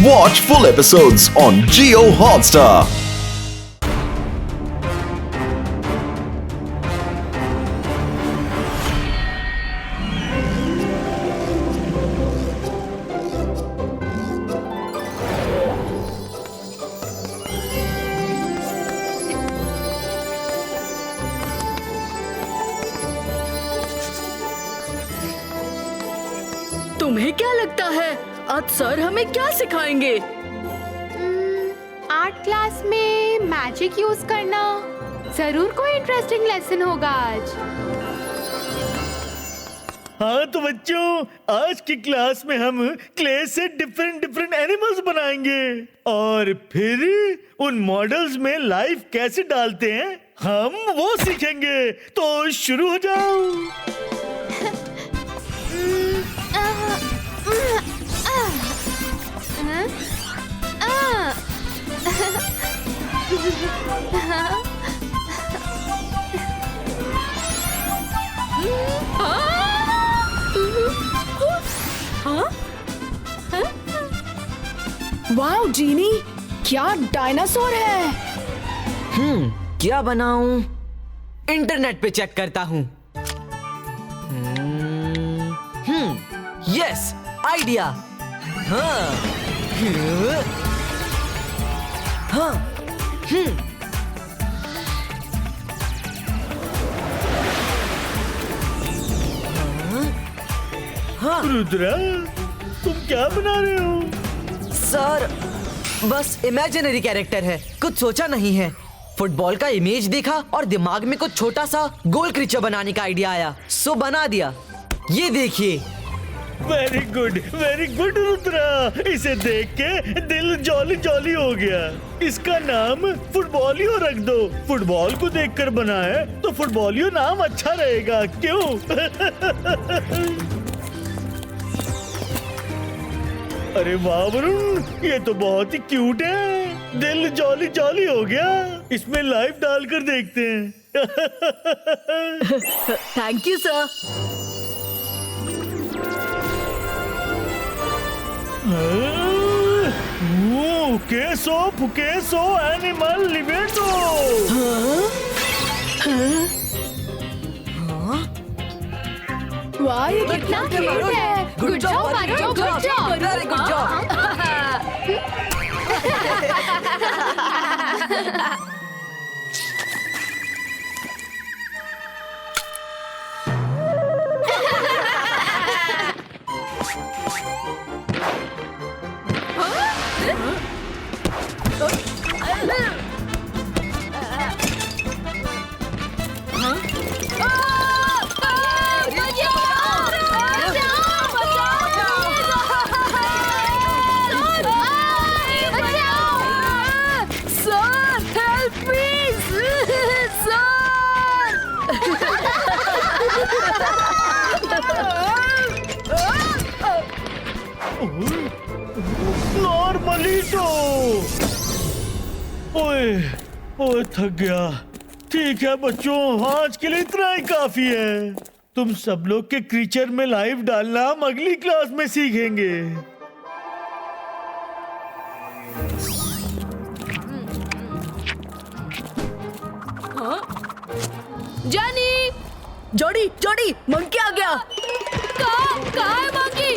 Watch full episodes on Jio Hotstar. तुम्हें क्या लगता है आज सर हमें क्या सिखाएंगे? आर्ट क्लास में मैजिक यूज करना जरूर कोई इंटरेस्टिंग लेसन होगा आज। हाँ तो बच्चों, आज की क्लास में हम क्ले से डिफरेंट एनिमल्स बनाएंगे और फिर उन मॉडल्स में लाइफ कैसे डालते हैं हम वो सीखेंगे। तो शुरू हो जाओ। वाओ जीनी, क्या डायनासोर है। क्या बनाऊं? इंटरनेट पे चेक करता हूँ। Yes, idea. हाँ, हाँ, हाँ। रुद्रा, तुम क्या बना रहे हो? सर, बस इमेजिनरी कैरेक्टर है, कुछ सोचा नहीं है। फुटबॉल का इमेज देखा और दिमाग में कुछ छोटा सा गोल क्रीचर बनाने का आइडिया आया, सो बना दिया। ये देखिए। वेरी गुड रुद्रा, इसे देख के दिल जॉली जॉली हो गया। इसका नाम फुटबॉलियो रख दो। फुटबॉल को देखकर बना है तो फुटबॉलियो नाम अच्छा रहेगा, क्यों? अरे वाह वरुण, ये तो बहुत ही क्यूट है। दिल जॉली जॉली हो गया। इसमें लाइफ डालकर देखते हैं। Thank you sir. Queso animal livedo. वाह, ये कितना क्यूट है। गुड जॉब मारो, good job. Very good job. नॉर्मलिटो। ओए थक गया। ठीक है बच्चों, आज के लिए इतना ही काफी है। तुम सब लोग के क्रीचर में लाइफ डालना हम अगली क्लास में सीखेंगे। जानी, जोड़ी मंकी आ गया। कहाँ है मंकी?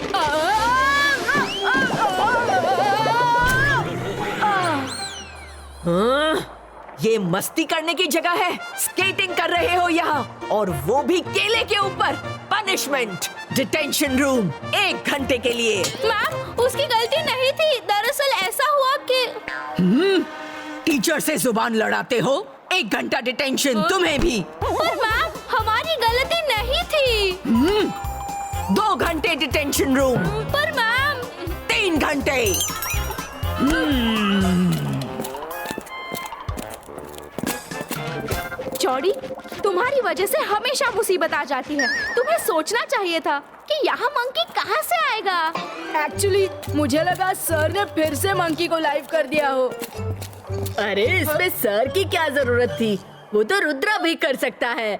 ये मस्ती करने की जगह है। स्केटिंग कर रहे हो यहाँ, और वो भी केले के ऊपर। पनिशमेंट, डिटेंशन रूम 1 घंटे के लिए। मैम, उसकी गलती नहीं थी। दरअसल ऐसा हुआ कि टीचर से जुबान लड़ाते हो। 1 घंटा डिटेंशन तुम्हें भी। पर मैम, हमारी गलती नहीं थी। 2 घंटे डिटेंशन रूम। पर मैम 3 घंटे। चौड़ी, तुम्हारी वजह से हमेशा मुसीबत आ जाती है। तुम्हें सोचना चाहिए था कि यहाँ मंकी कहाँ से आएगा। एक्चुअली मुझे लगा सर ने फिर से मंकी को लाइव कर दिया हो। अरे इसमें सर की क्या जरूरत थी, वो तो रुद्रा भी कर सकता है।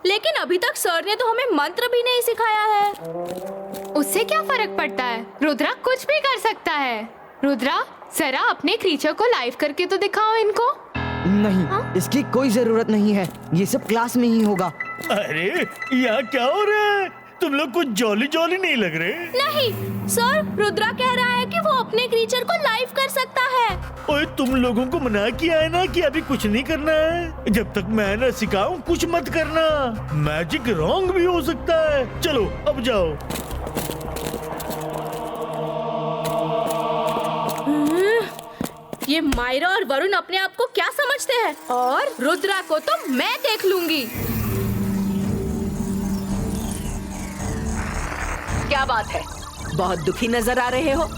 लेकिन अभी तक सर ने तो हमें मंत्र भी नहीं सिखाया है। उससे क्या फर्क पड़ता है, रुद्रा कुछ भी कर सकता है। रुद्रा, जरा अपने क्रीचर को लाइव करके तो दिखाओ इनको। नहीं, इसकी कोई जरूरत नहीं है। ये सब क्लास में ही होगा। अरे यहाँ क्या हो रहा है? तुम लोग कुछ जॉली जॉली नहीं लग रहे। नहीं सर, रुद्रा कह रहा है कि वो अपने क्रीचर को लाइव कर सकता है। ओए, तुम लोगों को मना किया है ना कि अभी कुछ नहीं करना है। जब तक मैं ना सिखाऊं कुछ मत करना। मैजिक रॉन्ग भी हो सकता है। चलो अब जाओ। ये मायरा और वरुण अपने आप को क्या समझते हैं, और रुद्रा को तो मैं देख लूंगी। क्या बात है, बहुत दुखी नजर आ रहे हो।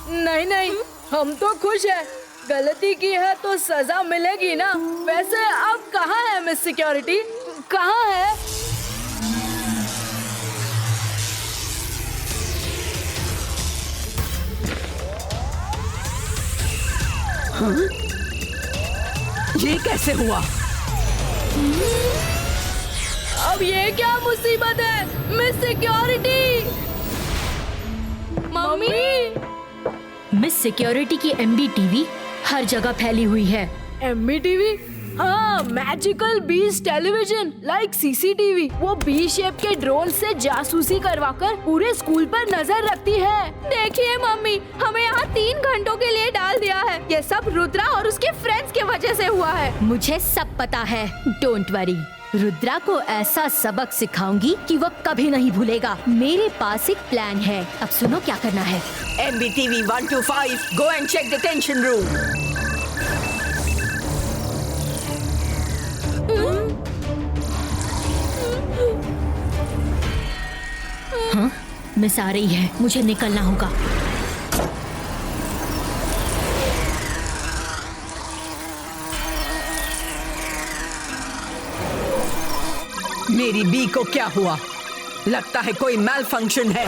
नहीं नहीं, हम तो खुश हैं। गलती की है तो सजा मिलेगी ना। वैसे अब कहाँ है मिस सिक्योरिटी? कहाँ है? ये कैसे हुआ? अब ये क्या मुसीबत है miss security? Mummy, miss security की एमबी टीवी हर जगह फैली हुई है। MB TV? हाँ, मैजिकल बीज टेलीविजन लाइक सीसीटीवी। वो बी शेप के ड्रोन से जासूसी करवाकर पूरे स्कूल पर नजर रखती है। देखिए मम्मी, हमें यहाँ 3 घंटों के लिए डाल दिया है। ये सब रुद्रा और उसके फ्रेंड्स की वजह से हुआ है। मुझे सब पता है, डोंट वरी। रुद्रा को ऐसा सबक सिखाऊंगी कि वो कभी नहीं भूलेगा। मेरे पास एक प्लान है। अब सुनो क्या करना है। MBTV 125, go and check the detention room. हाँ, मिस आ रही है, मुझे निकलना होगा। मेरी बी को क्या हुआ? लगता है कोई मैल फंक्शन है।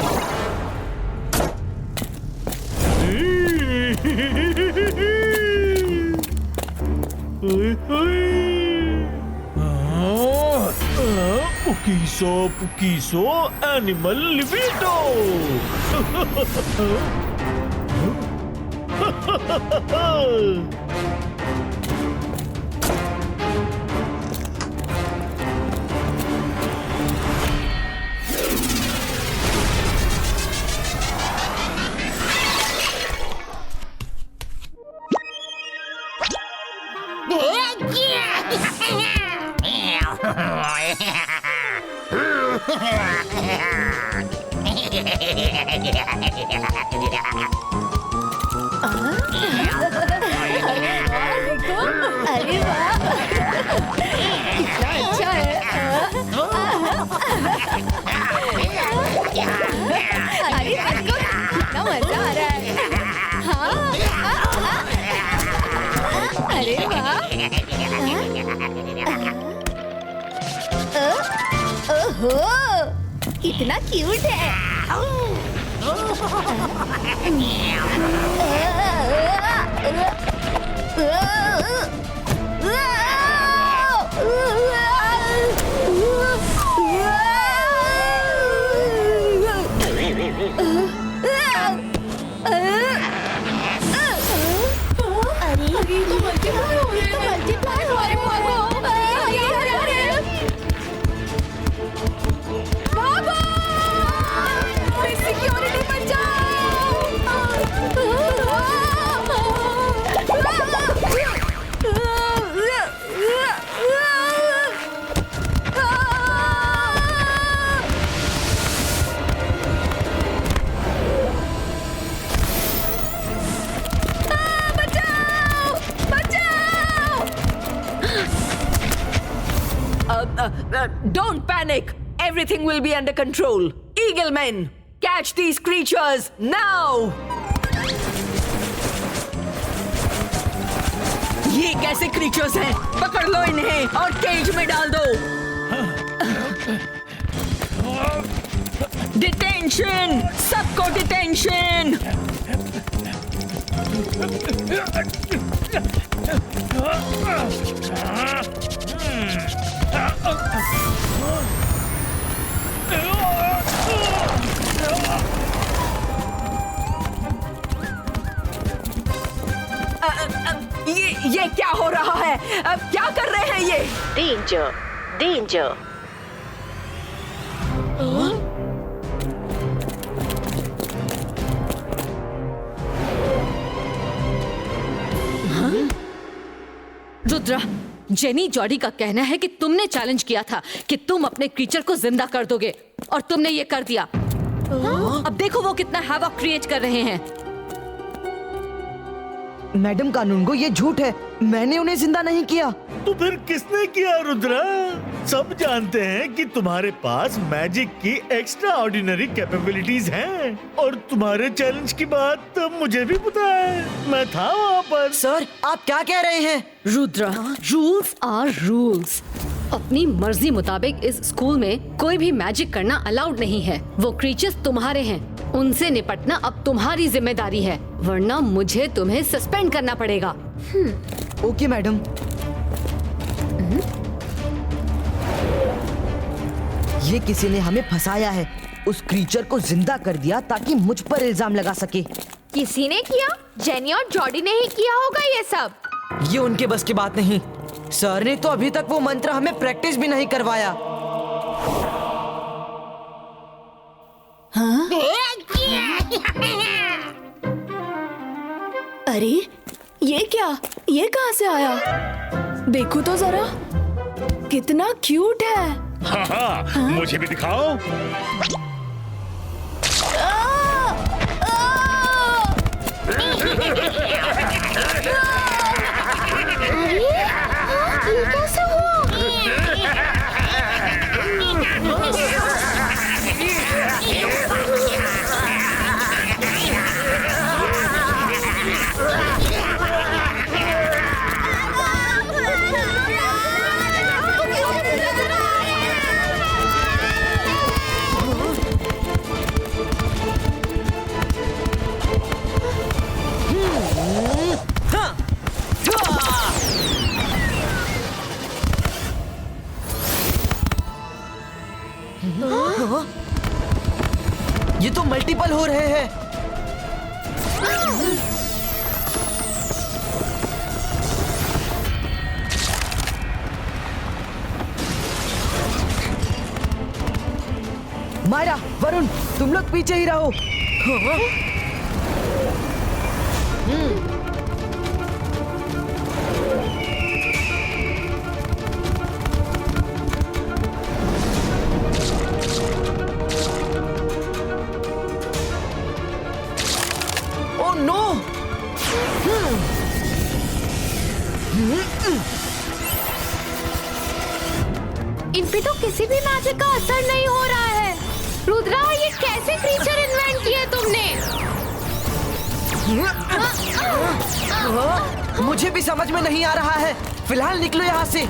पुकीसो एनिमल लिबिडो। अरे वाह, कितना अच्छा है। अरे देखो, कितना मजा आ रहा है। हाँ, अरे वाह। ओहो, कितना क्यूट है। Don't panic. Everything will be under control. Eagle Men, catch these creatures now. ये कैसे क्रीचर्स हैं? पकड़ लो इन्हें और केज में डाल दो। डिटेंशन, सबको डिटेंशन। ये क्या हो रहा है? अब क्या कर रहे हैं ये? Danger, danger. Rudra, jenny Jordi का कहना है कि तुमने चैलेंज किया था कि तुम अपने क्रीचर को जिंदा कर दोगे और तुमने ये कर दिया। अब देखो वो कितना हैवॉक क्रिएट कर रहे हैं। मैडम कानूनगो, ये झूठ है। मैंने उन्हें जिंदा नहीं किया। तो फिर किसने किया रुद्रा? सब जानते हैं कि तुम्हारे पास मैजिक की एक्स्ट्रा ऑर्डिनरी कैपेबिलिटीज हैं और तुम्हारे चैलेंज की बात तो मुझे भी पता है। मैं था वहाँ पर। सर, आप क्या कह रहे हैं? Rudra, rules are rules. अपनी मर्जी मुताबिक इस स्कूल में कोई भी मैजिक करना अलाउड नहीं है। वो क्रीचर्स तुम्हारे हैं, उनसे निपटना अब तुम्हारी जिम्मेदारी है, वरना मुझे तुम्हें सस्पेंड करना पड़ेगा। Okay madam. ये किसी ने हमें फंसाया है। उस क्रीचर को जिंदा कर दिया ताकि मुझ पर इल्जाम लगा सके। किसी ने किया? जेनी और जॉडी ने ही किया होगा ये सब। ये उनके बस की बात नहीं। सर ने तो अभी तक वो मंत्र हमें प्रैक्टिस भी नहीं करवाया। अरे ये क्या? ये कहाँ से आया? देखो तो जरा, कितना क्यूट है। हाँ, मुझे भी दिखाओ। ये तो मल्टीपल हो रहे हैं। मायरा, वरुण, तुम लोग पीछे ही रहो। Oh no! इन पे तो किसी भी मैजिक का असर नहीं हो रहा है। रुद्रा, ये कैसे क्रीचर इन्वेंट किए तुमने? मुझे भी समझ में नहीं आ रहा है। फिलहाल निकलो यहाँ से।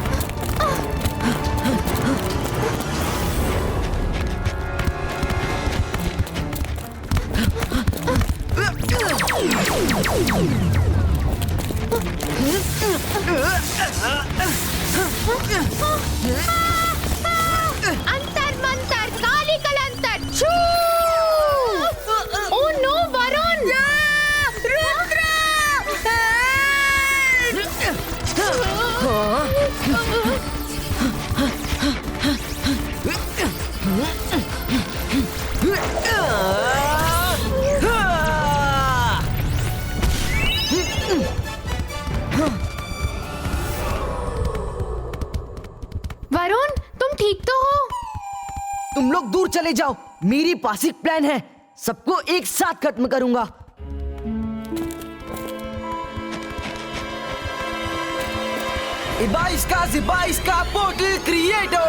अंतर मंतर काली कलंतर छू। Oh no Varun! वरुण, तुम ठीक तो हो? तुम लोग दूर चले जाओ। मेरी पास एक प्लान है। सबको एक साथ खत्म करूंगा। इबाइस का पोर्टल क्रिएटो।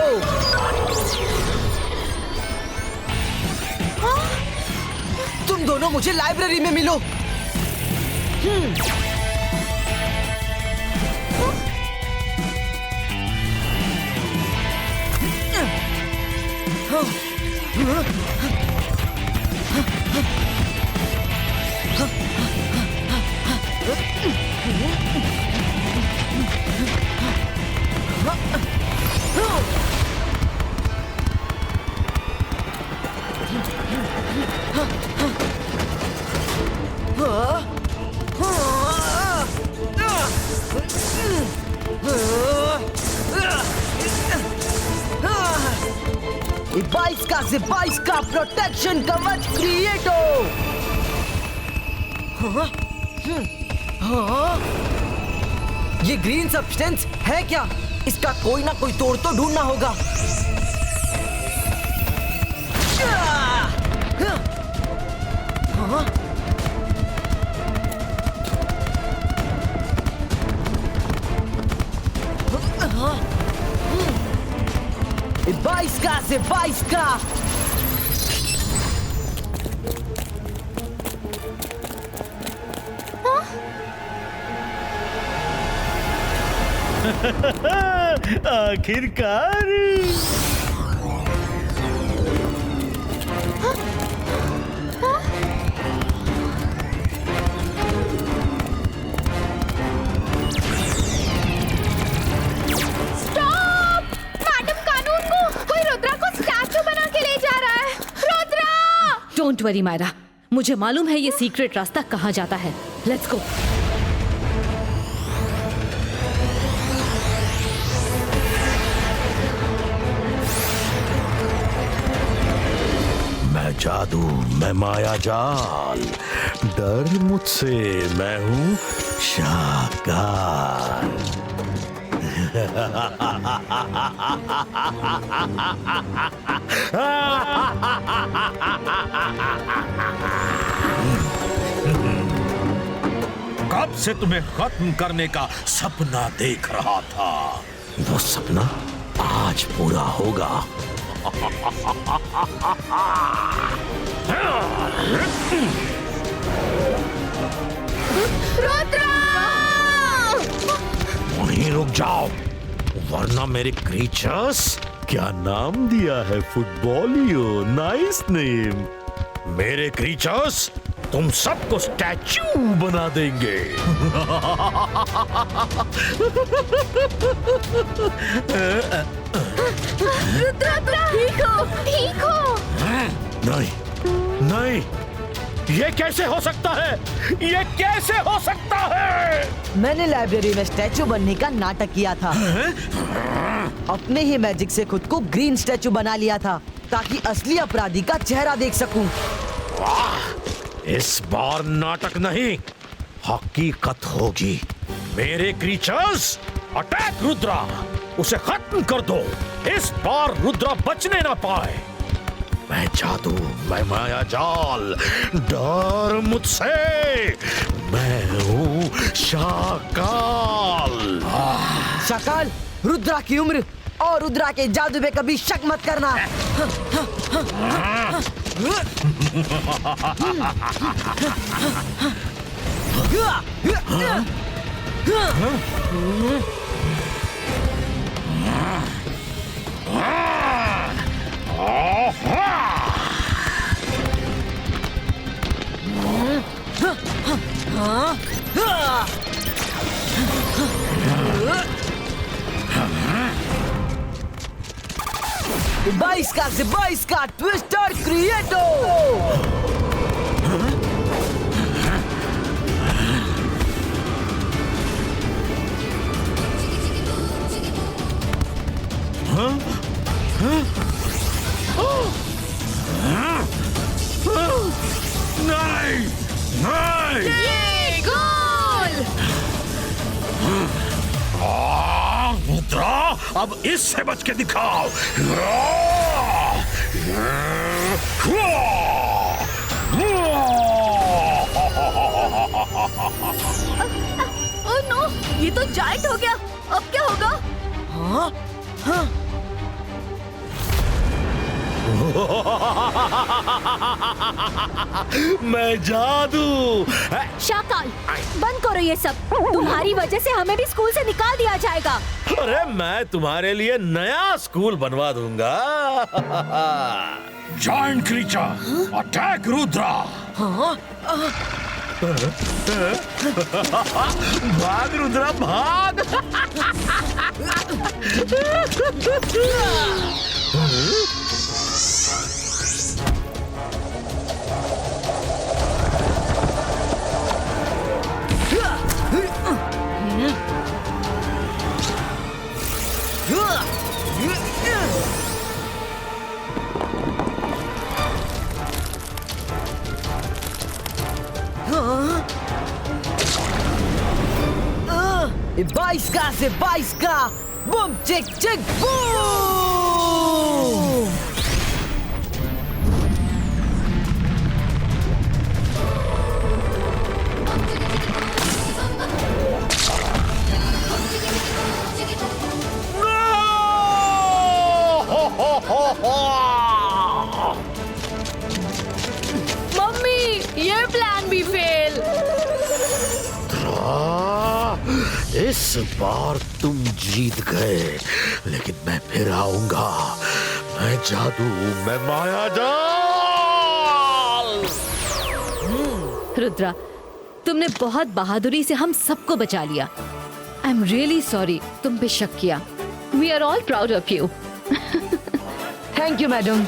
तुम दोनों मुझे लाइब्रेरी में मिलो। से 22 का प्रोटेक्शन कवच क्रिएटो। ये ग्रीन सब्सटेंस है क्या? इसका कोई ना कोई तोड़ तो ढूंढना होगा। बाईस का से 22 का। आखिरकार। डोंट वरी मायरा, मुझे मालूम है ये सीक्रेट रास्ता कहाँ जाता है। Let's go. मैं जादू, मैं माया जाल, डर मुझसे, मैं हूँ शाकाल। कब से तुम्हें खत्म करने का सपना देख रहा था। वो सपना आज पूरा होगा। वहीं रुक जाओ, वरना मेरे क्रीचर्स। क्या नाम दिया है फुटबॉलियो, नाइस नेम। मेरे क्रीचर्स तुम सबको स्टैच्यू बना देंगे। ठीक हो। नहीं, नहीं, ये कैसे हो सकता है? ये कैसे हो सकता है? मैंने लाइब्रेरी में स्टैचू बनने का नाटक किया था। अपने ही मैजिक से खुद को ग्रीन स्टैचू बना लिया था ताकि असली अपराधी का चेहरा देख सकूं। वाह! इस बार नाटक नहीं, हकीकत होगी। मेरे क्रीचर्स, अटैक रुद्रा! उसे खत्म कर दो। इस बार रुद्रा बचने ना पाए। मैं जादू, मैं माया जाल, डर मुझसे, मैं हूँ शाकाल। शाकाल, रुद्रा की उम्र और रुद्रा के जादू पे कभी शक मत करना। बाईस का से 22 का ट्विस्टर क्रिएटो। नहीं, नहीं। रुद्रा, अब इससे बच के दिखाओ। ओह नो, ये तो जायंट हो गया। अब क्या होगा? हाँ? हाँ? मैं जादू। शाकाल, बंद करो ये सब। तुम्हारी वजह से हमें भी स्कूल से निकाल दिया जाएगा। अरे मैं तुम्हारे लिए नया स्कूल बनवा दूंगा। Giant creature, attack Rudra. भाग रुद्रा, भाग। 22 का से 22 का बूम चिक चिक बूम। मम्मी ये प्लान भी फेल। इस बार तुम जीत गए, लेकिन मैं फिर आऊंगा। मैं जादू, मैं माया जाल। रुद्रा, तुमने बहुत बहादुरी से हम सबको बचा लिया। आई एम रियली सॉरी तुम पे शक किया। We are all proud of you. Thank you madam.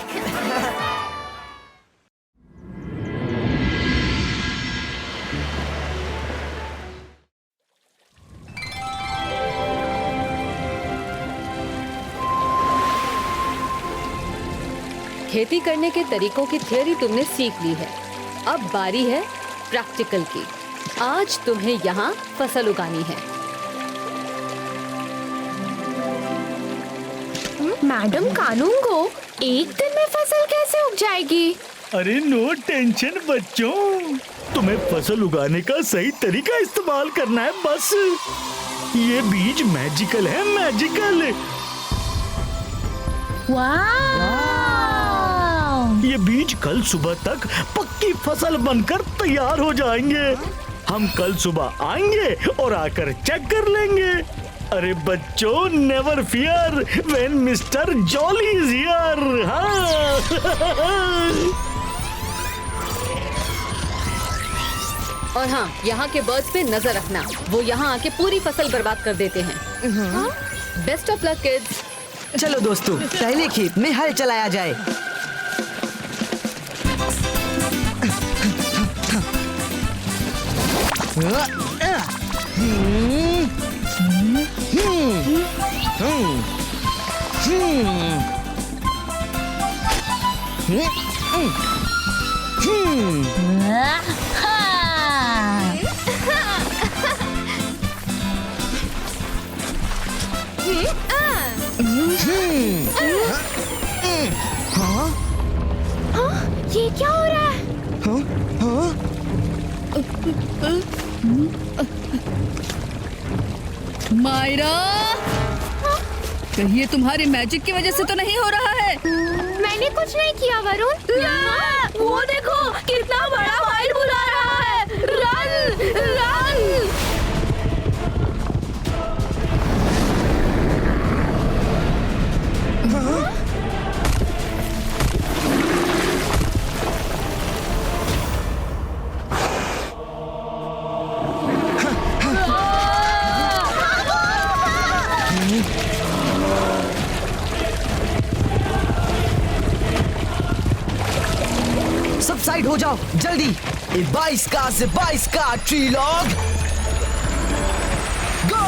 खेती करने के तरीकों की थ्योरी तुमने सीख ली है, अब बारी है प्रैक्टिकल की। आज तुम्हें यहाँ फसल उगानी है। मैडम कानून को एक दिन में फसल कैसे उग जाएगी? अरे नो टेंशन बच्चों, तुम्हें फसल उगाने का सही तरीका इस्तेमाल करना है बस। ये बीज मैजिकल है, मैजिकल। ये बीज कल सुबह तक पक्की फसल बनकर तैयार हो जाएंगे। हम कल सुबह आएंगे और आकर चेक कर लेंगे। अरे बच्चों, never fear when mister jolly is here. और हाँ, यहाँ के बर्ड्स पे नजर रखना, वो यहाँ आके पूरी फसल बर्बाद कर देते हैं। Best of luck kids. चलो दोस्तों, पहले खेत में हल चलाया जाए। ये क्या हो रहा है? मायरा, कहीं ये तुम्हारी मैजिक की वजह से तो नहीं हो रहा है? मैंने कुछ नहीं किया वरुण। वो देखो कितना बड़ा वाइड बुला रहा है। Run run. सब साइड हो जाओ जल्दी। 22 का से 22 का ट्री लॉग गो।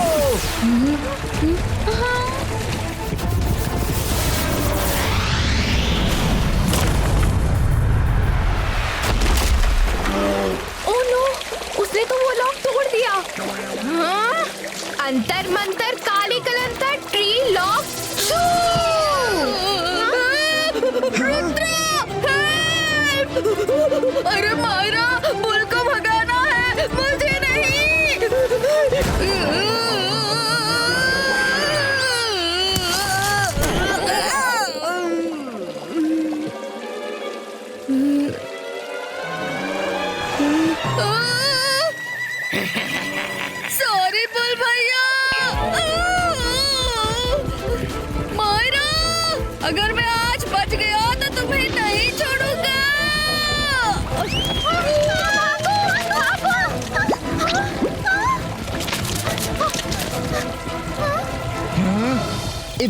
ओह नो, उसने तो वो लॉक तोड़ दिया। अंतर मंतर काली कलंतर ट्री लॉक। अरे मायरा, बुल को भगाना है, मुझे नहीं। सॉरी बुल भैया। मायरा, अगर मैं आज बच गया तो तुम्हें नहीं छोड़ूंगा।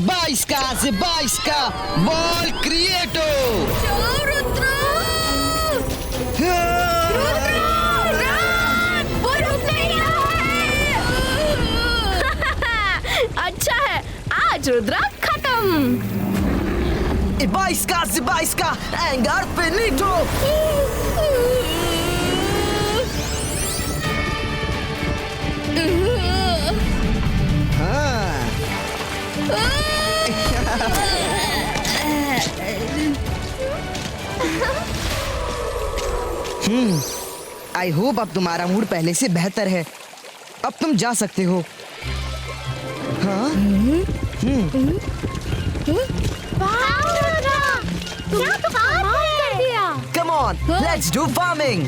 22 का से 22 का बॉल क्रिएटो। अच्छा है, आज रुद्रा खत्म। 22 का से 22 का एंगर फिनिटो। आई होप अब तुम्हारा मूड पहले से बेहतर है। अब तुम जा सकते हो। हाँ? क्या तो कमाल कर दिया। Come on, let's do farming.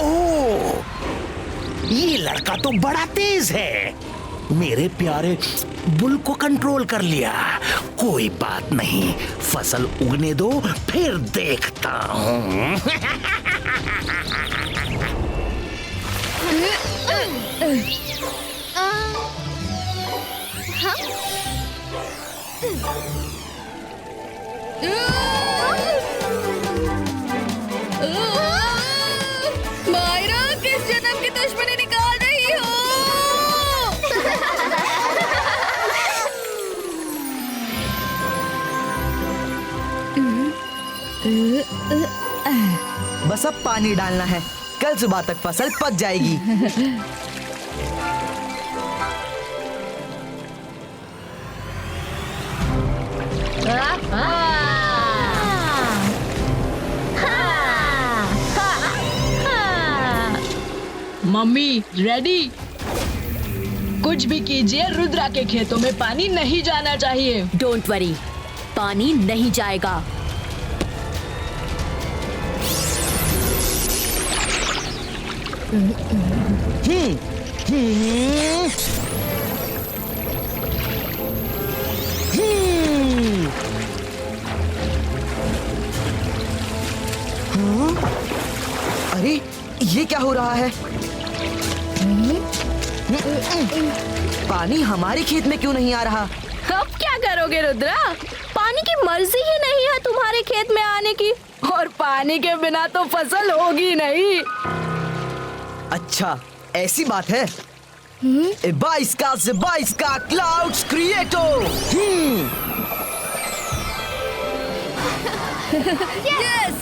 ओह, ये लड़का तो बड़ा तेज है। मेरे प्यारे बुल को कंट्रोल कर लिया। कोई बात नहीं, फसल उगने दो, फिर देखता हूँ। मायरा, किस जन्म की दुश्मनी निकाल रही हो? बस अब पानी डालना है, कल सुबह तक फसल पक जाएगी। Mummy ready? कुछ भी कीजिए, रुद्रा के खेतों में पानी नहीं जाना चाहिए। डोंट वरी, पानी नहीं जाएगा। अरे ये क्या हो रहा है? पानी हमारे खेत में क्यों नहीं आ रहा? अब क्या करोगे रुद्रा? पानी की मर्जी ही नहीं है तुम्हारे खेत में आने की, और पानी के बिना तो फसल होगी नहीं। अच्छा, ऐसी बात है। 22 का क्लाउड्स क्रिएटो। यस।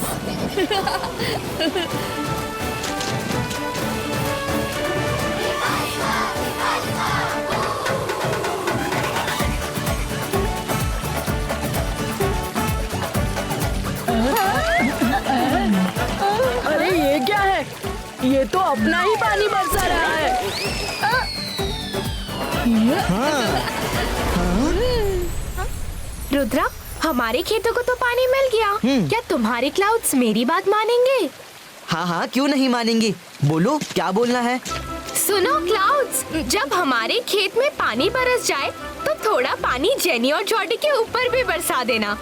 अरे ये क्या है? ये तो अपना ही पानी बरसा रहा है। रुद्रा, हमारे खेतों को तो पानी मिल गया। क्या तुम्हारे क्लाउड्स मेरी बात मानेंगे? हाँ हाँ, क्यों नहीं मानेंगे? बोलो, क्या बोलना है? सुनो क्लाउड्स, जब हमारे खेत में पानी बरस जाए तो थोड़ा पानी जेनी और जॉडी के ऊपर भी बरसा देना।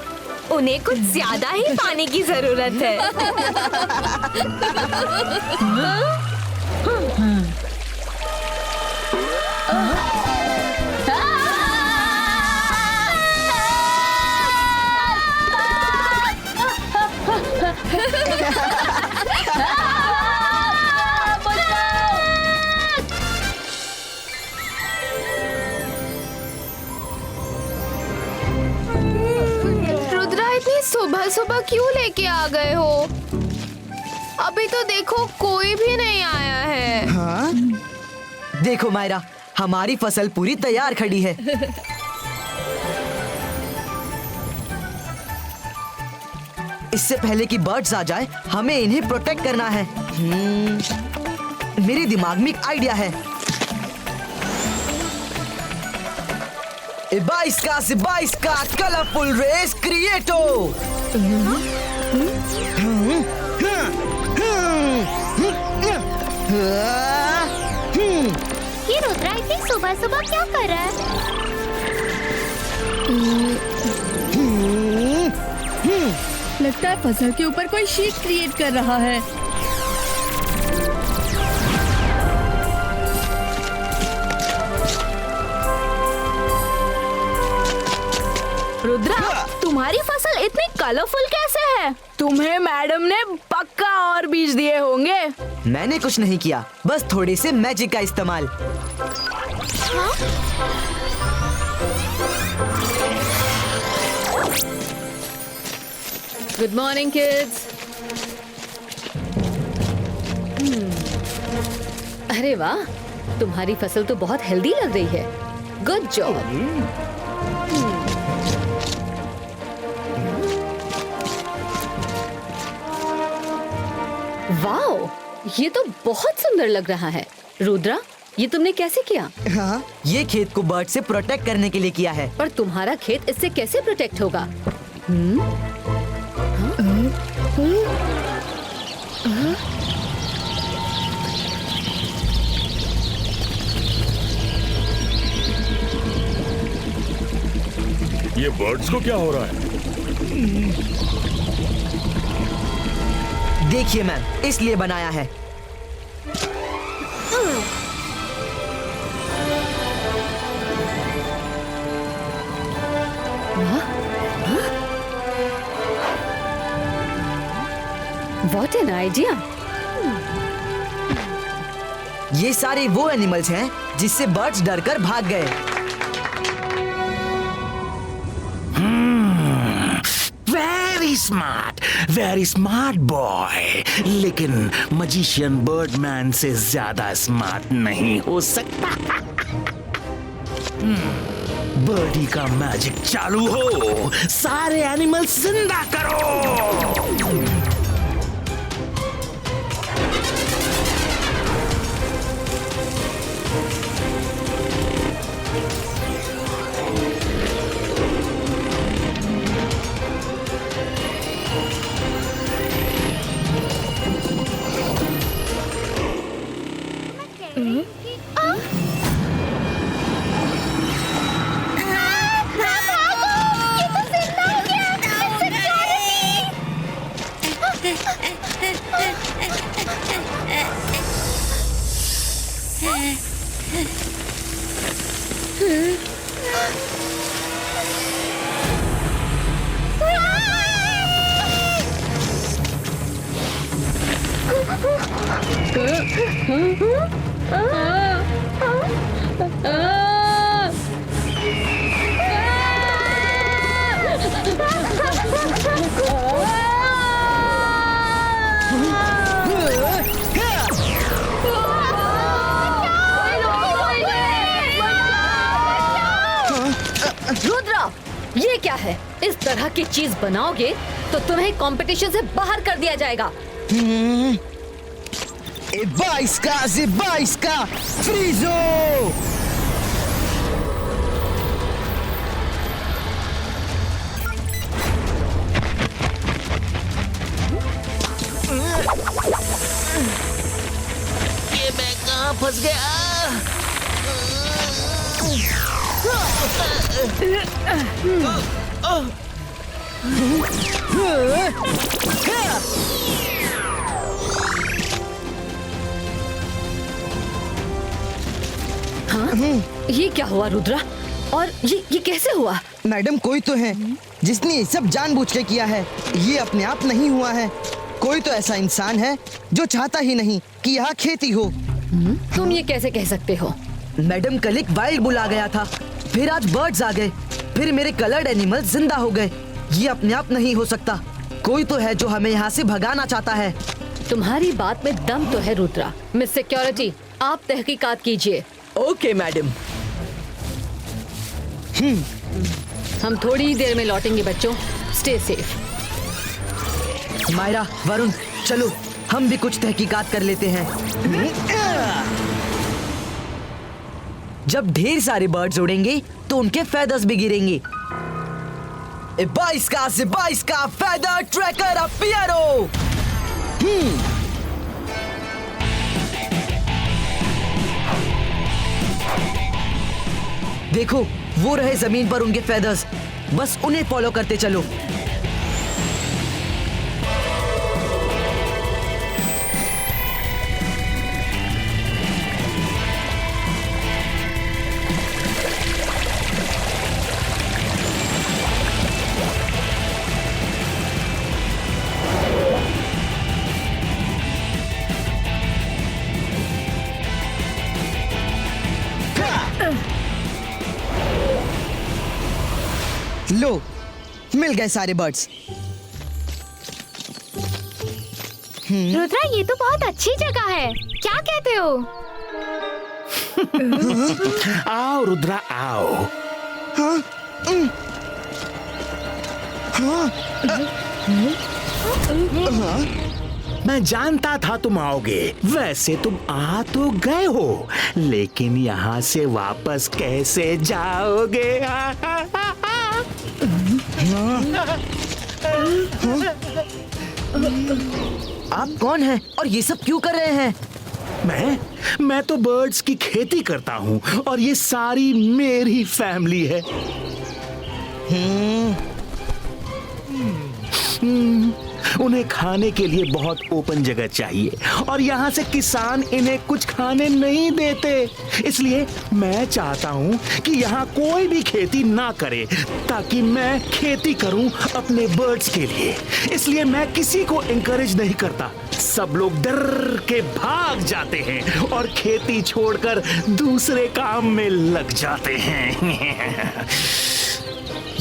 उन्हें कुछ ज्यादा ही पानी की जरूरत है। रुद्रा, इतनी सुबह सुबह क्यों लेके आ गए हो? अभी तो देखो कोई भी नहीं आया है। हाँ? देखो मायरा, हमारी फसल पूरी तैयार खड़ी है। इससे पहले कि बर्ड्स आ जाए, हमें इन्हें प्रोटेक्ट करना है। मेरे दिमाग में एक आइडिया है। 22 का कलरफुल रेस क्रिएटो। ये रुद्रा इतनी सुबह सुबह क्या कर रहा है? लगता है फसल के ऊपर कोई शीट क्रिएट कर रहा है। रुद्रा, तुम्हारी फसल इतनी कलरफुल कैसे है? तुम्हें मैडम ने पक्का और बीज दिए होंगे। मैंने कुछ नहीं किया, बस थोड़े से मैजिक का इस्तेमाल। Good morning kids. अरे वाह, तुम्हारी फसल तो बहुत हेल्दी लग रही है। Good job. वाओ, ये तो बहुत सुंदर लग रहा है। रुद्रा, ये तुमने कैसे किया? हाँ, ये खेत को बर्ड से प्रोटेक्ट करने के लिए किया है। पर तुम्हारा खेत इससे कैसे प्रोटेक्ट होगा? ये बर्ड्स को क्या हो रहा है? देखिए मैम, इसलिए बनाया है। What an idea! ये सारे वो एनिमल्स हैं जिससे बर्ड्स डरकर भाग गए। Very smart boy. लेकिन मजिशियन बर्डमैन से ज्यादा स्मार्ट नहीं हो सकता। बर्डी का मैजिक चालू हो, सारे एनिमल्स जिंदा करो। रुद्रा, ये क्या है? इस तरह की चीज बनाओगे तो तुम्हें कंपटीशन से बाहर कर दिया जाएगा। Zebaiska, Frizo! ये मैं कहाँ फंस गया? ये क्या हुआ रुद्रा? और ये कैसे हुआ? मैडम, कोई तो है जिसने ये सब जानबूझ के किया है। ये अपने आप नहीं हुआ है। कोई तो ऐसा इंसान है जो चाहता ही नहीं कि यहाँ खेती हो। तुम ये कैसे कह सकते हो? मैडम, कल एक वाइल्ड बुल आ गया था, फिर आज बर्ड्स आ गए, फिर मेरे कलर्ड एनिमल्स जिंदा हो गए। ये अपने आप नहीं हो सकता। कोई तो है जो हमें यहाँ से भगाना चाहता है। तुम्हारी बात में दम तो है रुद्रा। मिस सिक्योरिटी, आप तहकीकात कीजिए। Okay madam. हम थोड़ी ही देर में लौटेंगे बच्चों। Stay safe. मायरा, वरुण, चलो हम भी कुछ तहकीकात कर लेते हैं। जब ढेर सारे बर्ड्स उड़ेंगे तो उनके फेदर्स भी गिरेंगे। Zebaiska feather tracker appearo! देखो, वो रहे जमीन पर उनके फेदर्स। बस उन्हें फॉलो करते चलो। लो, मिल गए सारे बर्ड्स। रुद्रा, ये तो बहुत अच्छी जगह है। क्या कहते हो? आओ रुद्रा, आओ। मैं जानता था तुम आओगे। वैसे तुम आ तो गए हो, लेकिन यहाँ से वापस कैसे जाओगे? आप कौन हैं और ये सब क्यों कर रहे हैं? मैं तो बर्ड्स की खेती करता हूँ और ये सारी मेरी फैमिली है। उन्हें खाने के लिए बहुत ओपन जगह चाहिए और यहाँ से किसान इन्हें कुछ खाने नहीं देते। इसलिए मैं चाहता हूँ कि यहाँ कोई भी खेती ना करे, ताकि मैं खेती करूँ अपने बर्ड्स के लिए। इसलिए मैं किसी को एनकरेज नहीं करता। सब लोग डर के भाग जाते हैं और खेती छोड़कर दूसरे काम में लग जाते हैं।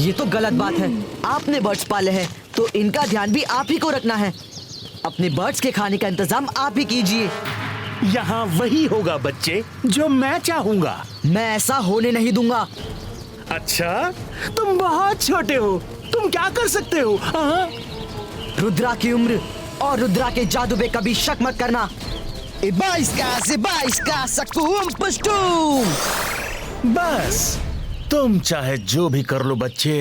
ये तो गलत बात है। आपने बर्ड्स पाले हैं तो इनका ध्यान भी आप ही को रखना है। अपने बर्ड्स के खाने का इंतजाम आप ही कीजिए। यहाँ वही होगा बच्चे जो मैं चाहूंगा। मैं ऐसा होने नहीं दूंगा। अच्छा, तुम बहुत छोटे हो, तुम क्या कर सकते हो? रुद्रा की उम्र और रुद्रा के जादू पे कभी शक मत करना। बस तुम चाहे जो भी कर लो बच्चे,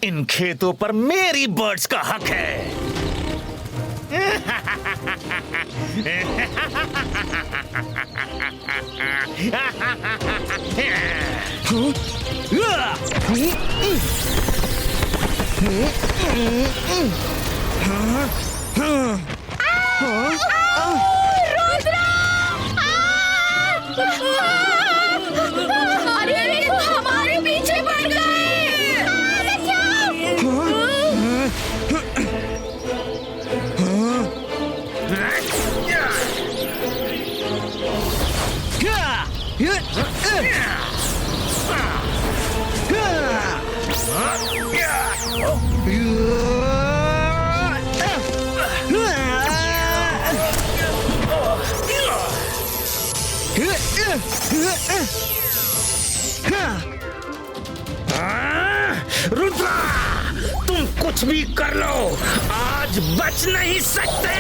इन खेतों पर मेरी बर्ड्स का हक है। अरे हमारे पीछे पड़ गए। रुद्रा, तुम कुछ भी कर लो, आज बच नहीं सकते।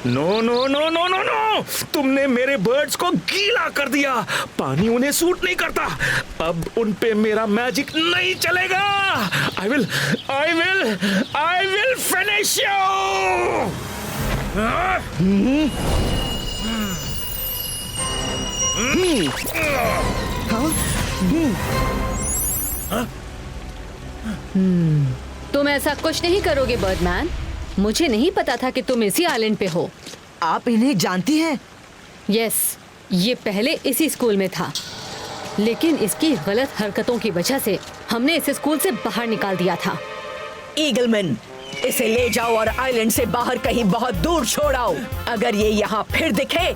No no no no no no, तुमने मेरे बर्ड्स को गीला कर दिया। पानी उन्हें सूट नहीं करता। अब उन पे मेरा मैजिक नहीं चलेगा। I will finish you। तुम ऐसा कुछ नहीं करोगे बर्डमैन। मुझे नहीं पता था कि तुम इसी आइलैंड पे हो। आप इन्हें जानती हैं? यस, ये पहले इसी स्कूल में था, लेकिन इसकी गलत हरकतों की वजह से हमने इसे स्कूल से बाहर निकाल दिया था। ईगलमैन, इसे ले जाओ और आइलैंड से बाहर कहीं बहुत दूर छोड़ाओ। अगर ये यहाँ फिर दिखे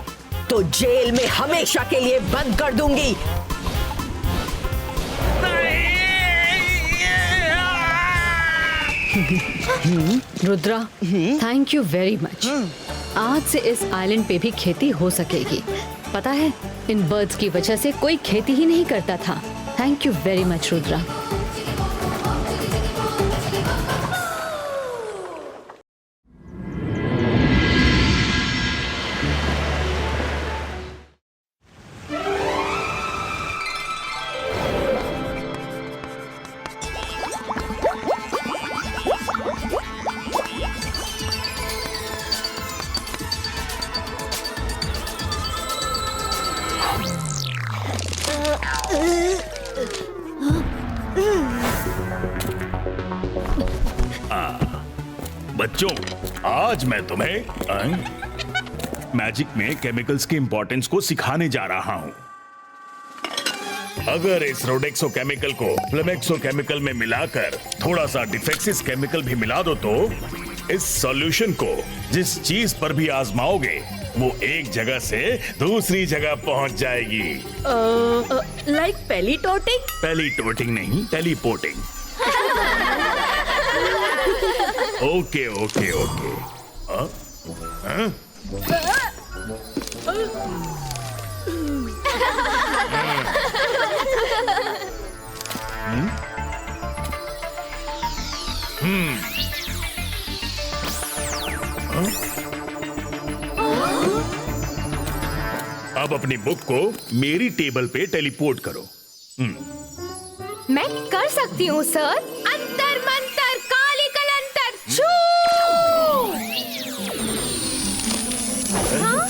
तो जेल में हमेशा के लिए बंद कर दूंगी। Rudra, thank you very much. आज से इस आइलैंड पे भी खेती हो सकेगी। पता है, इन बर्ड्स की वजह से कोई खेती ही नहीं करता था। Thank you very much Rudra. बच्चों, आज मैं तुम्हें मैजिक में केमिकल्स की इंपॉर्टेंस को सिखाने जा रहा हूं। अगर इस रोडेक्सो केमिकल को फ्लेमेक्सो केमिकल में मिलाकर थोड़ा सा डिफेक्सिस केमिकल भी मिला दो तो इस सॉल्यूशन को जिस चीज पर भी आजमाओगे वो एक जगह से दूसरी जगह पहुंच जाएगी। लाइक पेलीटोटिंग? पेलीटोटिंग नहीं, टेलीपोर्टिंग। Okay okay okay. अब अपनी बुक को मेरी टेबल पे टेलीपोर्ट करो। मैं कर सकती हूँ सर। अंतर मंतर काली कलंतर छू। हाँ?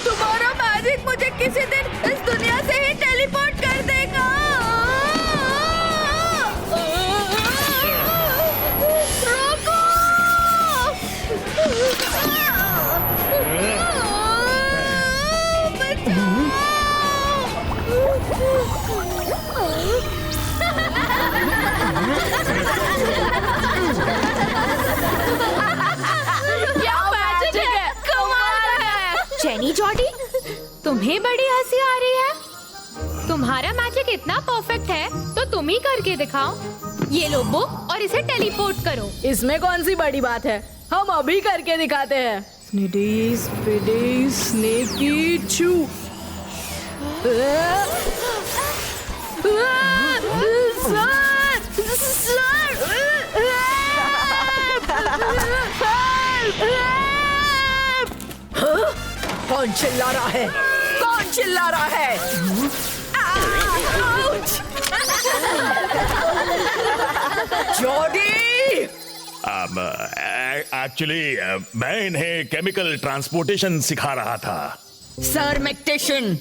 तुम्हारा मैजिक मुझे किसी दिन इस दुनिया से ही टेलीपोर्ट कर देगा। क्या मैजिक है, कमाल है। जेनी जॉडी, तुम्हें बड़ी हंसी आ रही है। तुम्हारा मैजिक इतना परफेक्ट है तो तुम ही करके दिखाओ। ये लो बुक और इसे टेलीपोर्ट करो। इसमें कौन सी बड़ी बात है, हम अभी करके दिखाते हैं। स्निडी स्पिडी स्नेकी चू। कौन चिल्ला रहा है? कौन चिल्ला रहा है? जॉडी! एक्चुअली मैं इन्हें केमिकल ट्रांसपोर्टेशन सिखा रहा था। सर मैक्टिशन,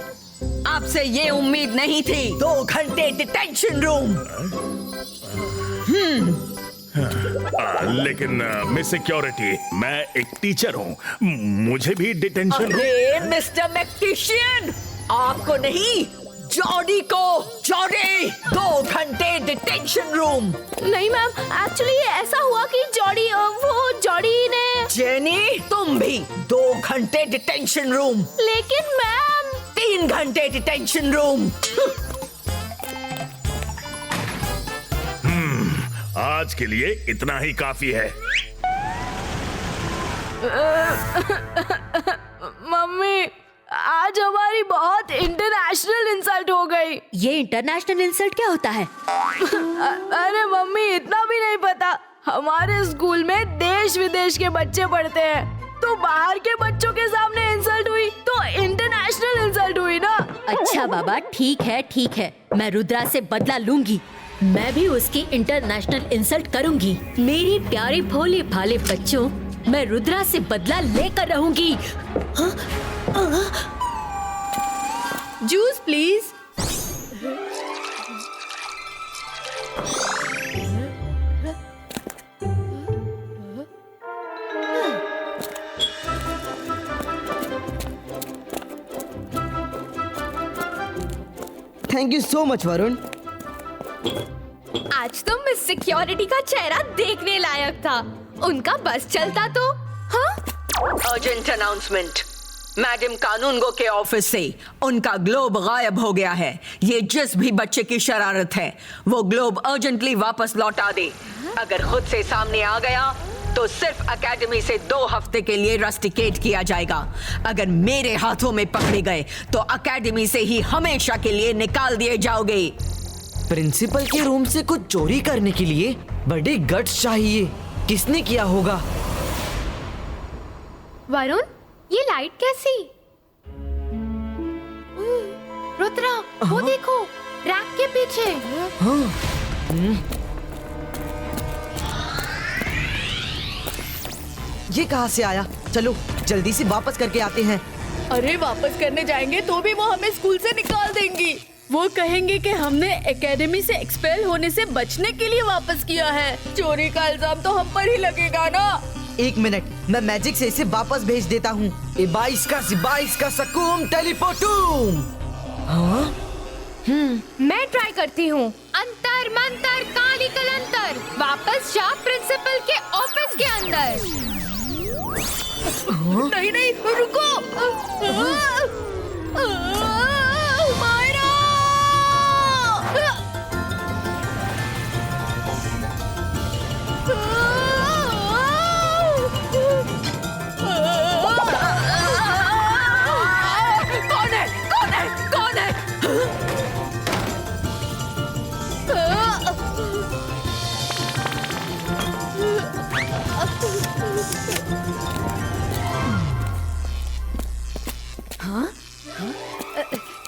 आपसे ये उम्मीद नहीं थी। 2 घंटे डिटेंशन रूम। लेकिन मिस सिक्योरिटी, मैं एक टीचर हूँ, मुझे भी डिटेंशन। अरे मिस्टर मैक्टिशियन, आपको नहीं, जॉडी को। जॉडी, 2 घंटे डिटेंशन रूम। नहीं मैम, एक्चुअली ऐसा हुआ कि जॉडी ने। जेनी, तुम भी 2 घंटे डिटेंशन रूम। लेकिन मैम। 3 घंटे डिटेंशन रूम। आज के लिए इतना ही काफी है। मम्मी, आज हमारी बहुत इंटरनेशनल इंसल्ट हो गई। ये इंटरनेशनल इंसल्ट क्या होता है? अरे मम्मी, इतना भी नहीं पता। हमारे स्कूल में देश विदेश के बच्चे पढ़ते हैं, तो बाहर के बच्चों के सामने इंसल्ट हुई तो इंटरनेशनल इंसल्ट हुई ना। अच्छा बाबा, ठीक है, मैं रुद्रा से बदला लूंगी। मैं भी उसकी इंटरनेशनल इंसल्ट करूंगी। मेरी प्यारे भोले भाले बच्चों, मैं रुद्रा से बदला लेकर रहूंगी। Juice please. Thank you so much Varun. आज तो मिस सिक्योरिटी का चेहरा देखने लायक था। उनका बस चलता तो। हाँ? Urgent announcement. मैडम कानूनगो के ऑफिस से उनका ग्लोब गायब हो गया है। ये जिस भी बच्चे की शरारत है वो ग्लोब अर्जेंटली वापस लौटा दे। अगर खुद से सामने आ गया तो सिर्फ एकेडमी से 2 हफ्ते के लिए रस्टिकेट किया जाएगा। अगर मेरे हाथों में पकड़े गए तो एकेडमी से ही हमेशा के लिए निकाल दिए जाओगे। प्रिंसिपल के रूम से कुछ चोरी करने के लिए बड़े गट्स चाहिए। किसने किया होगा? वरुण, ये लाइट कैसी? रुद्रा, वो देखो, रैक के पीछे। ये कहाँ से आया? चलो जल्दी से वापस करके आते हैं। अरे वापस करने जाएंगे तो भी वो हमें स्कूल से निकाल देंगी। वो कहेंगे कि हमने एकेडमी से एक्सपेल होने से बचने के लिए वापस किया है। चोरी का इल्जाम तो हम पर ही लगेगा ना। 1 मिनट, मैं मैजिक से इसे वापस भेज देता हूँ। 22 का सकूम टेलीपोर्टूम। हाँ? मैं ट्राई करती हूँ। अंतर मंतर काली कलंतर, वापस जा प्रिंसिपल के ऑफिस के अंदर। नहीं, रुको। मायरा! कौन है?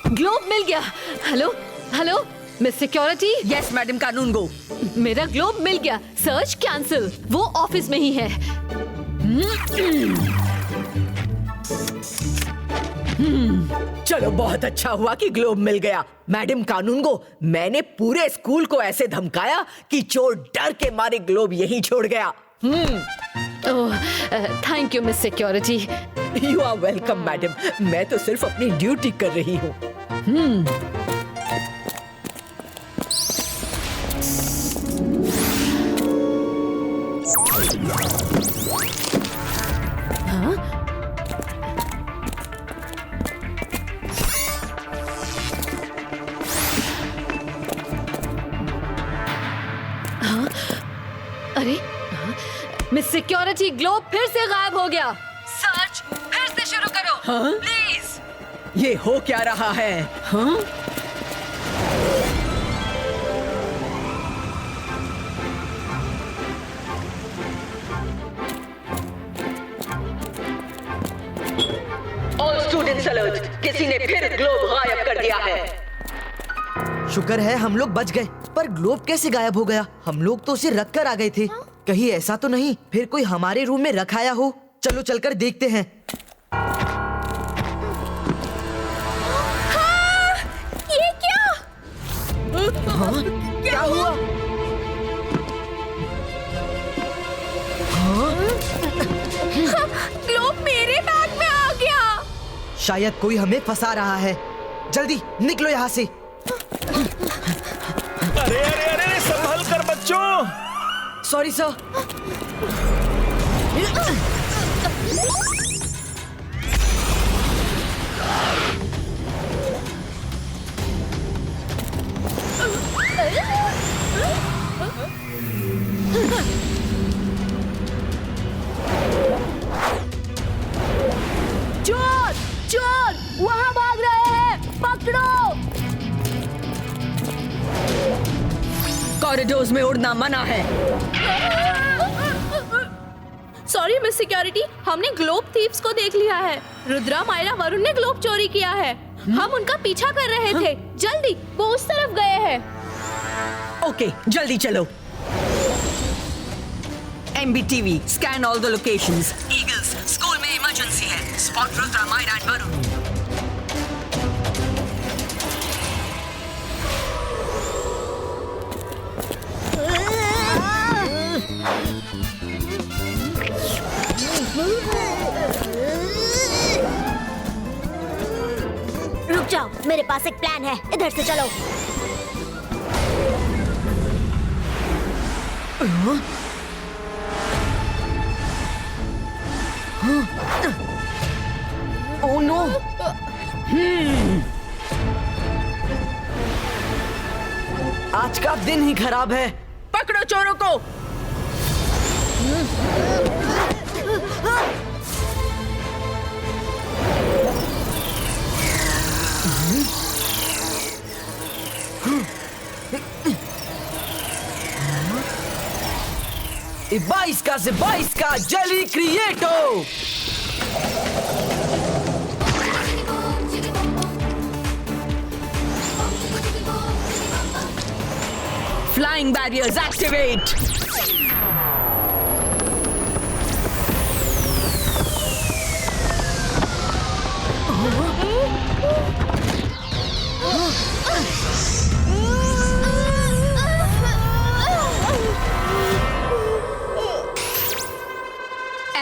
ग्लोब मिल गया। Hello miss security. Yes madam Kanungo. मेरा ग्लोब मिल गया। Search cancel. वो ऑफिस में ही है। चलो बहुत अच्छा हुआ कि ग्लोब मिल गया। मैडम कानूनगो, मैंने पूरे स्कूल को ऐसे धमकाया कि चोर डर के मारे ग्लोब यहीं छोड़ गया। Thank you miss security. You are welcome madam. मैं तो सिर्फ अपनी ड्यूटी कर रही हूँ। अरे मिस सिक्योरिटी, ग्लोब फिर से गायब हो गया। सर्च फिर से शुरू करो। प्लीज। ये हो क्या रहा है? हाँ? ऑल स्टूडेंट्स अलर्ट, किसी ने फिर ग्लोब गायब कर दिया है। शुक्र है हम लोग बच गए, पर ग्लोब कैसे गायब हो गया? हम लोग तो उसे रख कर आ गए थे। कहीं ऐसा तो नहीं फिर कोई हमारे रूम में रखाया हो? चलो चलकर देखते हैं। हाँ, ये क्या? हाँ? क्या हुआ? हाँ? ग्लोब मेरे बैग में आ गया। शायद कोई हमें फंसा रहा है। जल्दी निकलो यहाँ से। अरे संभल कर बच्चों। Sorry sir. चोर वहाँ भाग रहे हैं, पकड़ो। कॉरिडोर्स में उड़ना मना है। सॉरी मिस सिक्योरिटी, हमने ग्लोब थीव्स को देख लिया है। रुद्रा, मायरा, वरुण ने ग्लोब चोरी किया है। हम उनका पीछा कर रहे थे। जल्दी, वो उस तरफ गए हैं। ओके, जल्दी चलो। MBTV, scan all the locations. Eagles, school में इमरजेंसी है। Spot Rudra, Myra and Varun. रुक जाओ, मेरे पास एक प्लान है। इधर से चलो। Oh no! आज का दिन ही खराब है। पकड़ो चोरों को। बाईस का से 22 का jelly क्रिएटो। Flying barriers activate.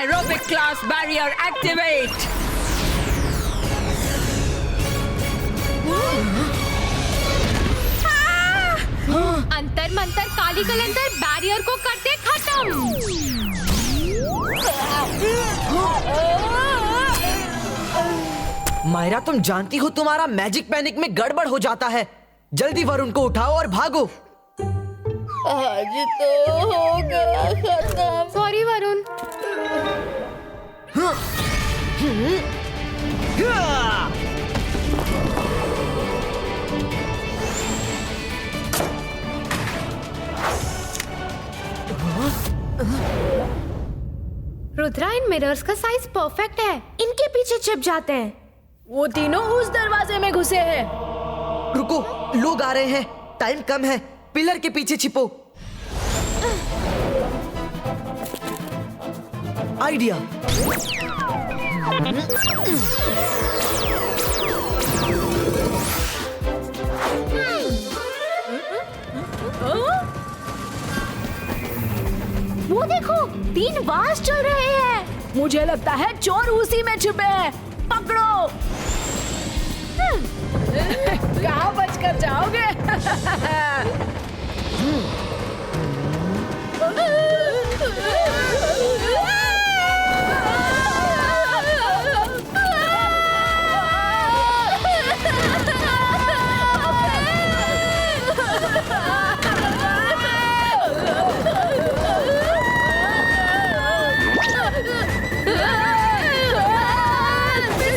Aerobic class barrier activate. अंतर मंतर काली कलंदर बैरियर को करते खत्म। मायरा, तुम जानती हो तुम्हारा मैजिक पैनिक में गड़बड़ हो जाता है। जल्दी वरुण को उठाओ और भागो। आज तो हो गया खत्म। सॉरी वरुण। रुद्रा, इन मिरर्स का साइज परफेक्ट है। इनके पीछे छिप जाते हैं। वो तीनों उस दरवाजे में घुसे हैं। रुको, लोग आ रहे हैं। टाइम कम है। पिलर के पीछे छिपो। आइडिया। वो देखो, 3 वास चल रहे हैं। मुझे लगता है चोर उसी में छुपे हैं। पकड़ो। कहाँ बचकर जाओगे?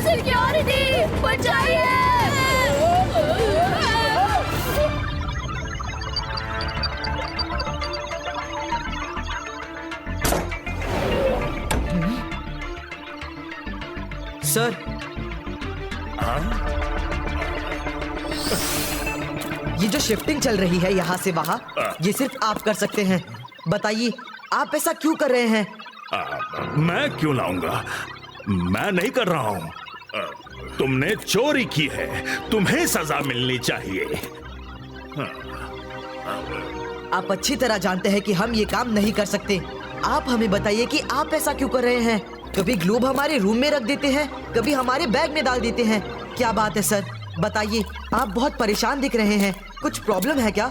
सिक्योरिटी, बचाइए। सर, ये जो शिफ्टिंग चल रही है यहाँ से वहाँ, ये सिर्फ आप कर सकते हैं। बताइए, आप ऐसा क्यों कर रहे हैं? मैं क्यों लाऊंगा? मैं नहीं कर रहा हूँ। तुमने चोरी की है, तुम्हें सजा मिलनी चाहिए। आप अच्छी तरह जानते हैं कि हम ये काम नहीं कर सकते। आप हमें बताइए कि आप ऐसा क्यों कर रहे हैं? कभी ग्लोब हमारे रूम में रख देते हैं, कभी हमारे बैग में डाल देते हैं। क्या बात है सर? बताइए, आप बहुत परेशान दिख रहे हैं। कुछ प्रॉब्लम है क्या?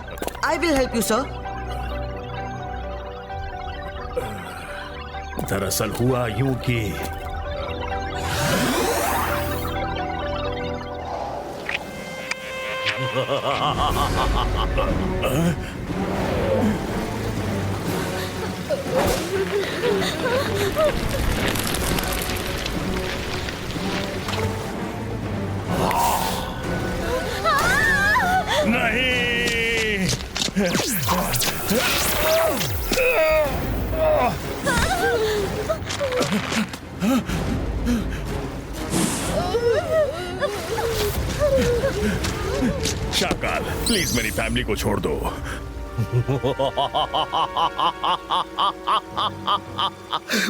I will help you sir. दरअसल हुआ यूं कि शाकाल, प्लीज मेरी फैमिली को छोड़ दो।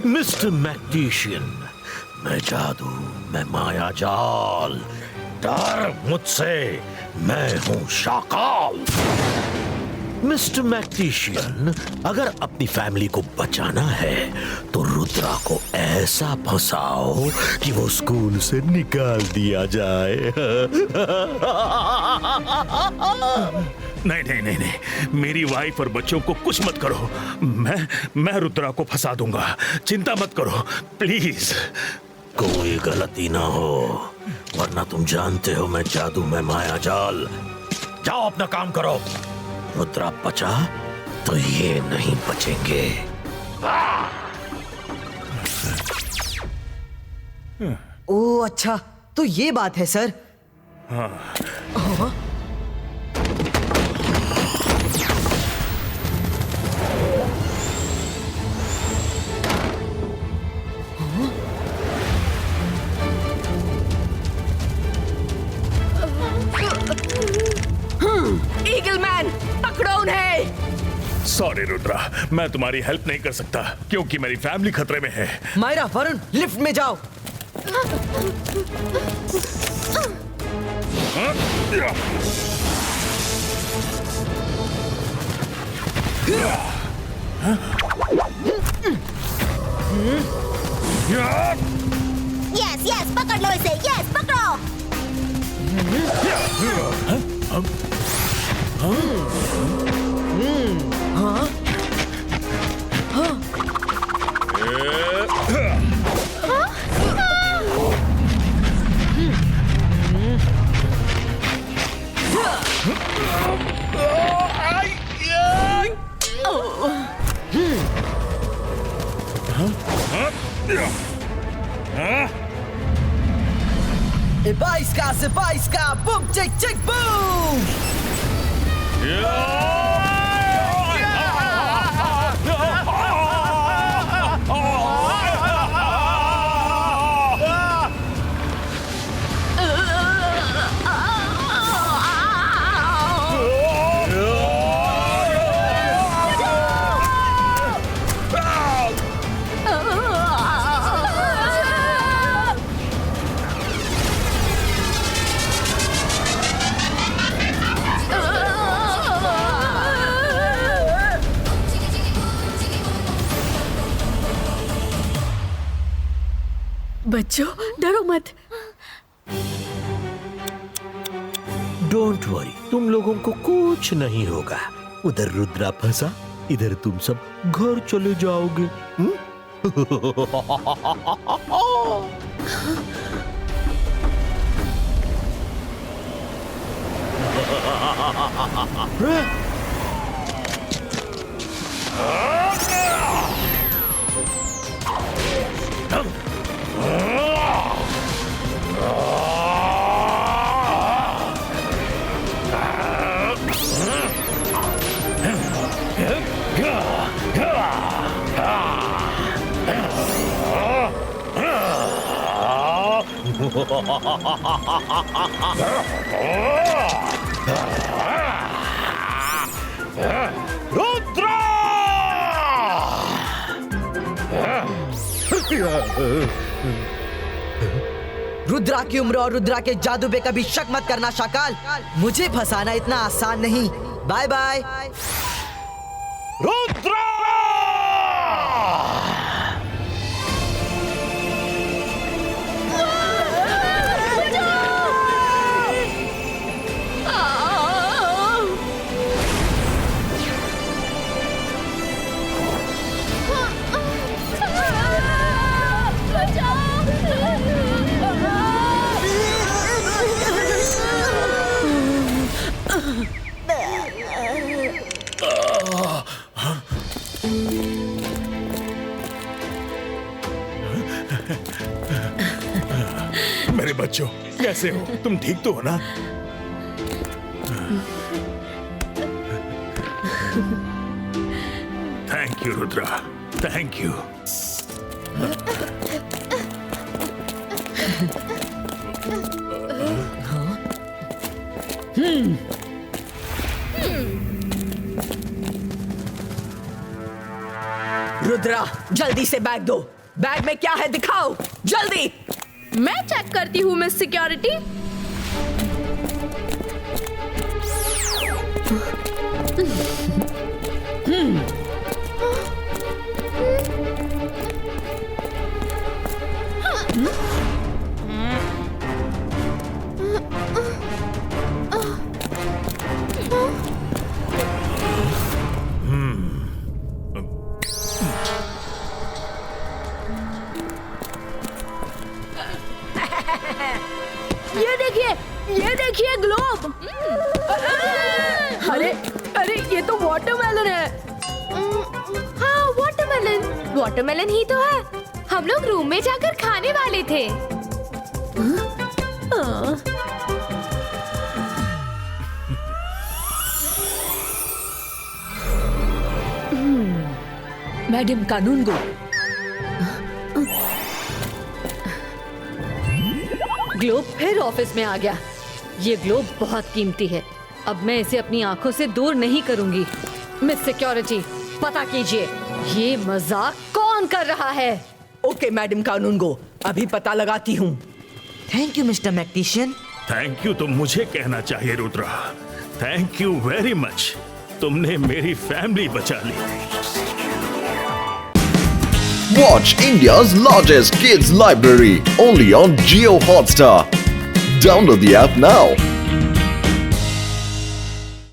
मिस्टर मैग्नीशियन, मैं जादू, मैं माया जाल, डर मुझसे, मैं हूं शाकाल। मिस्टर मैग्नीशियन, अगर अपनी फैमिली को बचाना है तो रुद्रा को ऐसा फंसाओ कि वो स्कूल से निकाल दिया जाए। नहीं नहीं नहीं नहीं, मेरी वाइफ और बच्चों को कुछ मत करो। मैं रुद्रा को फंसा दूंगा, चिंता मत करो प्लीज। कोई गलती ना हो, वरना तुम जानते हो मैं जादू में माया जाल। जाओ अपना काम करो। रुद्रा बचा तो ये नहीं बचेंगे। ओह अच्छा, तो ये बात है सर। हाँ। ईगल मैन, पकड़ो उन्हें। सॉरी रुद्रा, मैं तुम्हारी हेल्प नहीं कर सकता क्योंकि मेरी फैमिली खतरे में है। मायरा, वरुण, लिफ्ट में जाओ। यस यस, पकड़ लो इसे। यस, पकड़ो। Baisca, boom, chick, chick, boom! बच्चों, डरो मत। डोंट वरी, तुम लोगों को कुछ नहीं होगा। उधर रुद्रा फंसा, इधर तुम सब घर चले जाओगे। रुद्रा! रुद्रा की उम्र और रुद्रा के जादू पे कभी शक मत करना शाकाल। मुझे फंसाना इतना आसान नहीं। Bye bye. रुद्रा! मेरे बच्चों, कैसे हो? तुम ठीक तो हो ना? Thank you Rudra, thank you. Rudra, जल्दी से बैग दो। बैग में क्या है दिखाओ, जल्दी। मैं चेक करती हूँ मिस सिक्योरिटी। ये देखिए ग्लोब। अरे अरे ये तो वाटरमेलन है। हाँ वाटरमेलन, वाटरमेलन ही तो है। हम लोग रूम में जाकर खाने वाले थे। मैडम कानूनगो, ग्लोब फिर ऑफिस में आ गया। ये ग्लोब बहुत कीमती है। अब मैं इसे अपनी आंखों से दूर नहीं करूंगी। मिस सिक्योरिटी, पता कीजिए ये मजाक कौन कर रहा है। ओके मैडम कानूनगो, अभी पता लगाती हूँ। Thank you mister magician. Thank you तो मुझे कहना चाहिए Rudra. Thank you very much. तुमने मेरी फैमिली बचा ली। Watch India's largest kids library only on Jio Hotstar. Download the app now.